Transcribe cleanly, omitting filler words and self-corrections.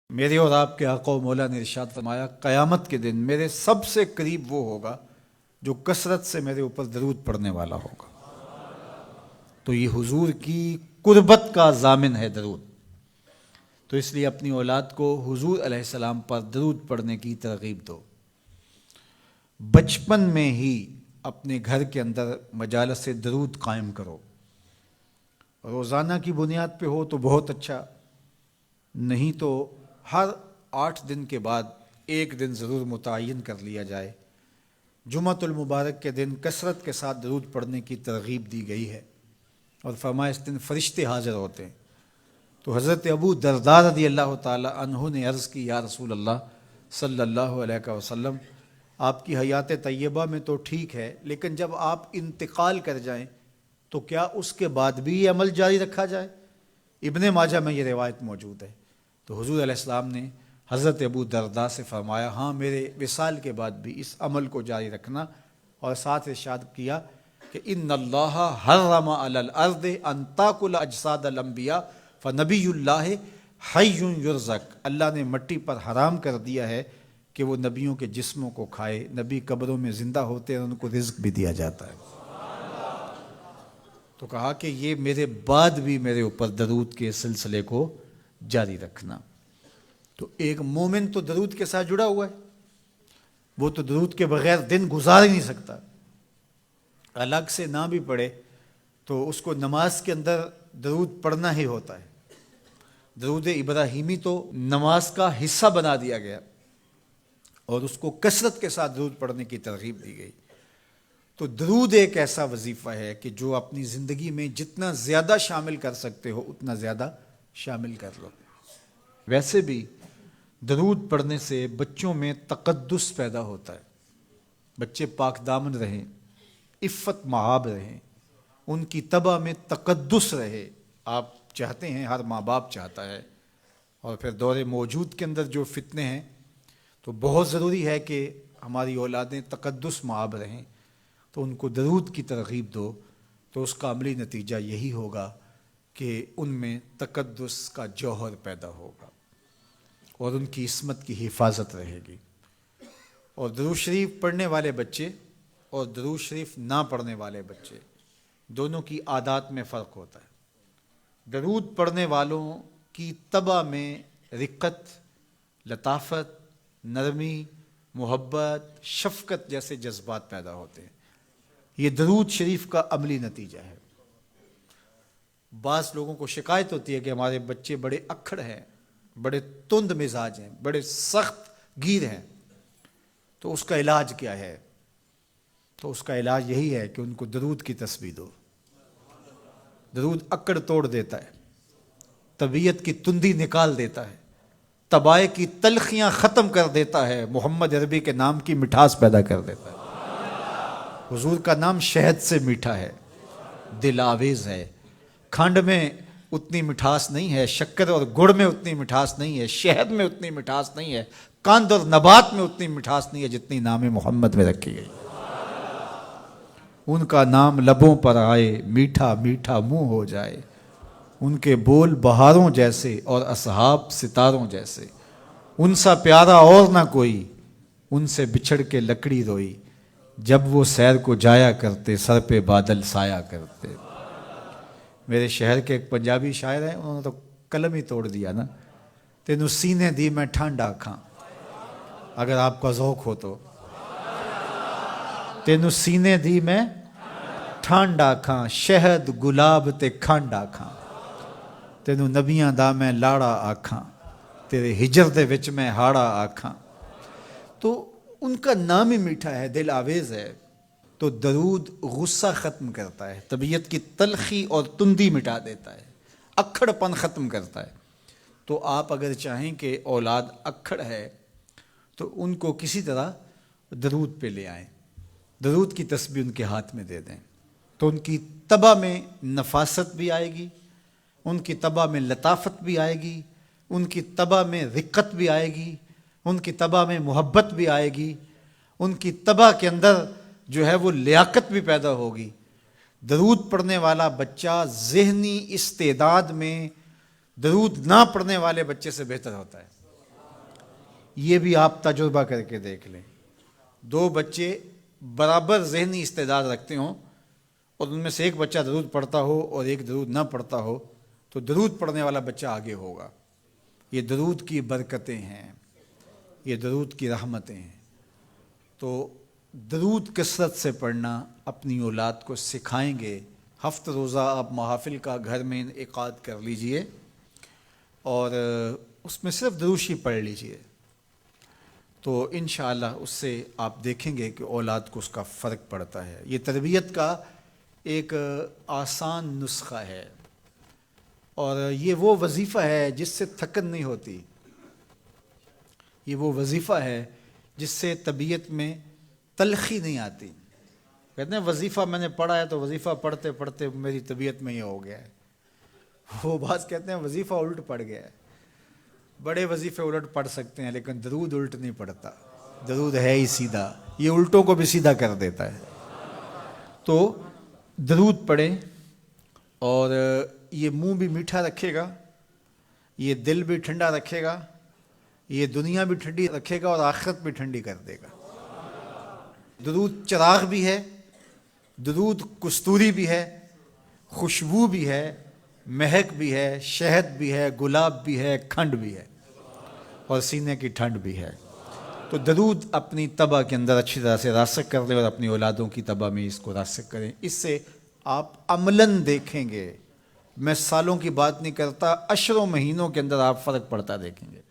میرے اور آپ کے آقا و مولا نے ارشاد فرمایا قیامت کے دن میرے سب سے قریب وہ ہوگا جو کثرت سے میرے اوپر درود پڑھنے والا ہوگا۔ تو یہ حضور کی قربت کا ضامن ہے درود، تو اس لیے اپنی اولاد کو حضور علیہ السلام پر درود پڑھنے کی ترغیب دو۔ بچپن میں ہی اپنے گھر کے اندر مجالس درود قائم کرو، روزانہ کی بنیاد پہ ہو تو بہت اچھا، نہیں تو ہر 8 دن کے بعد ایک دن ضرور متعین کر لیا جائے۔ جمعۃ المبارک کے دن کثرت کے ساتھ درود پڑھنے کی ترغیب دی گئی ہے، اور فرمایا اس دن فرشتے حاضر ہوتے ہیں۔ تو حضرت ابو درداء رضی اللہ تعالی عنہ نے عرض کی، یا رسول اللہ صلی اللہ علیہ وسلم، آپ کی حیات طیبہ میں تو ٹھیک ہے، لیکن جب آپ انتقال کر جائیں تو کیا اس کے بعد بھی یہ عمل جاری رکھا جائے؟ ابن ماجہ میں یہ روایت موجود ہے۔ تو حضور علیہ السلام نے حضرت ابو درداء سے فرمایا، ہاں میرے وصال کے بعد بھی اس عمل کو جاری رکھنا، اور ساتھ ارشاد کیا کہ ان اللہ حرم علی الارض ان تاکل اجساد الانبیاء فنبی اللہ حی یرزق، اللہ نے مٹی پر حرام کر دیا ہے کہ وہ نبیوں کے جسموں کو کھائے، نبی قبروں میں زندہ ہوتے ہیں اور ان کو رزق بھی دیا جاتا ہے۔ تو کہا کہ یہ میرے بعد بھی میرے اوپر درود کے سلسلے کو جاری رکھنا۔ تو ایک مومن تو درود کے ساتھ جڑا ہوا ہے، وہ تو درود کے بغیر دن گزار ہی نہیں سکتا، الگ سے نہ بھی پڑھے تو اس کو نماز کے اندر درود پڑھنا ہی ہوتا ہے۔ درود ابراہیمی تو نماز کا حصہ بنا دیا گیا، اور اس کو کثرت کے ساتھ درود پڑھنے کی ترغیب دی گئی۔ تو درود ایک ایسا وظیفہ ہے کہ جو اپنی زندگی میں جتنا زیادہ شامل کر سکتے ہو اتنا زیادہ شامل کر لو۔ ویسے بھی درود پڑھنے سے بچوں میں تقدس پیدا ہوتا ہے، بچے پاک دامن رہیں، عفت مآب رہیں، ان کی طبع میں تقدس رہے۔ آپ چاہتے ہیں، ہر ماں باپ چاہتا ہے، اور پھر دور موجود کے اندر جو فتنے ہیں تو بہت ضروری ہے کہ ہماری اولادیں تقدس مآب رہیں، تو ان کو درود کی ترغیب دو، تو اس کا عملی نتیجہ یہی ہوگا کہ ان میں تقدس کا جوہر پیدا ہوگا، اور ان کی عصمت کی حفاظت رہے گی۔ اور درود شریف پڑھنے والے بچے اور درود شریف نہ پڑھنے والے بچے دونوں کی عادات میں فرق ہوتا ہے۔ درود پڑھنے والوں کی طبع میں رقت، لطافت، نرمی، محبت، شفقت جیسے جذبات پیدا ہوتے ہیں۔ یہ درود شریف کا عملی نتیجہ ہے۔ بعض لوگوں کو شکایت ہوتی ہے کہ ہمارے بچے بڑے اکھڑ ہیں، بڑے تند مزاج ہیں، بڑے سخت گیر ہیں، تو اس کا علاج کیا ہے؟ تو اس کا علاج یہی ہے کہ ان کو درود کی تسبیح دو۔ درود اکڑ توڑ دیتا ہے، طبیعت کی تندی نکال دیتا ہے، طبائع کی تلخیاں ختم کر دیتا ہے، محمد عربی کے نام کی مٹھاس پیدا کر دیتا ہے۔ حضور کا نام شہد سے میٹھا ہے، دل آویز ہے، کھنڈ میں اتنی مٹھاس نہیں ہے، شکر اور گڑ میں اتنی مٹھاس نہیں ہے، شہد میں اتنی مٹھاس نہیں ہے، قند اور نبات میں اتنی مٹھاس نہیں ہے جتنی نام محمد میں رکھی گئی۔ ان کا نام لبوں پر آئے، میٹھا میٹھا منہ ہو جائے، ان کے بول بہاروں جیسے اور اصحاب ستاروں جیسے، ان سا پیارا اور نہ کوئی، ان سے بچھڑ کے لکڑی روئی، جب وہ سیر کو جایا کرتے سر پہ بادل سایا کرتے۔ میرے شہر کے ایک پنجابی شاعر ہیں، انہوں نے تو قلم ہی توڑ دیا نا، تینوں سینے دی میں ٹھنڈ آکھاں، اگر آپ کا ذوق ہو تو، تینوں سینے دی میں ٹھنڈ آکھاں، شہد گلاب تے کھنڈ آکھاں، تینوں نبیاں دا میں لاڑا آکھاں، تیرے ہجر دے وچ میں ہاڑا آکھاں۔ تو ان کا نام ہی میٹھا ہے، دل آویز ہے۔ تو درود غصہ ختم کرتا ہے، طبیعت کی تلخی اور تندی مٹا دیتا ہے، اکھڑ پن ختم کرتا ہے۔ تو آپ اگر چاہیں کہ اولاد اکھڑ ہے تو ان کو کسی طرح درود پہ لے آئیں، درود کی تسبیح ان کے ہاتھ میں دے دیں، تو ان کی طبع میں نفاست بھی آئے گی، ان کی طبع میں لطافت بھی آئے گی، ان کی طبع میں رقت بھی آئے گی، ان کی طبع میں محبت بھی آئے گی، ان کی طبع کے اندر جو ہے وہ لیاقت بھی پیدا ہوگی۔ درود پڑھنے والا بچہ ذہنی استعداد میں درود نہ پڑھنے والے بچے سے بہتر ہوتا ہے۔ یہ بھی آپ تجربہ کر کے دیکھ لیں، دو بچے برابر ذہنی استعداد رکھتے ہوں اور ان میں سے ایک بچہ درود پڑھتا ہو اور ایک درود نہ پڑھتا ہو، تو درود پڑھنے والا بچہ آگے ہوگا۔ یہ درود کی برکتیں ہیں، یہ درود کی رحمتیں ہیں۔ تو درود کثرت سے پڑھنا اپنی اولاد کو سکھائیں گے۔ ہفتہ روزہ آپ محافل کا گھر میں انعقاد کر لیجئے اور اس میں صرف دروشی پڑھ لیجئے، تو انشاءاللہ اس سے آپ دیکھیں گے کہ اولاد کو اس کا فرق پڑتا ہے۔ یہ تربیت کا ایک آسان نسخہ ہے اور یہ وہ وظیفہ ہے جس سے تھکن نہیں ہوتی، یہ وہ وظیفہ ہے جس سے طبیعت میں تلخی نہیں آتی۔ کہتے ہیں وظیفہ میں نے پڑھا ہے تو وظیفہ پڑھتے پڑھتے میری طبیعت میں یہ ہو گیا ہے، وہ بعض کہتے ہیں وظیفہ الٹ پڑ گیا ہے۔ بڑے وظیفے الٹ پڑھ سکتے ہیں لیکن درود الٹ نہیں پڑتا، درود ہے ہی سیدھا، یہ الٹوں کو بھی سیدھا کر دیتا ہے۔ تو درود پڑھیں اور یہ منہ بھی میٹھا رکھے گا، یہ دل بھی ٹھنڈا رکھے گا، یہ دنیا بھی ٹھنڈی رکھے گا اور آخرت بھی ٹھنڈی کر دے گا۔ درود چراغ بھی ہے، درود کستوری بھی ہے، خوشبو بھی ہے، مہک بھی ہے، شہد بھی ہے، گلاب بھی ہے، کھنڈ بھی ہے اور سینے کی ٹھنڈ بھی ہے۔ تو درود اپنی طبع کے اندر اچھی طرح سے راسخ کر لیں اور اپنی اولادوں کی طبع میں اس کو راسخ کریں۔ اس سے آپ عملاً دیکھیں گے، میں سالوں کی بات نہیں کرتا، اشروں مہینوں کے اندر آپ فرق پڑتا دیکھیں گے۔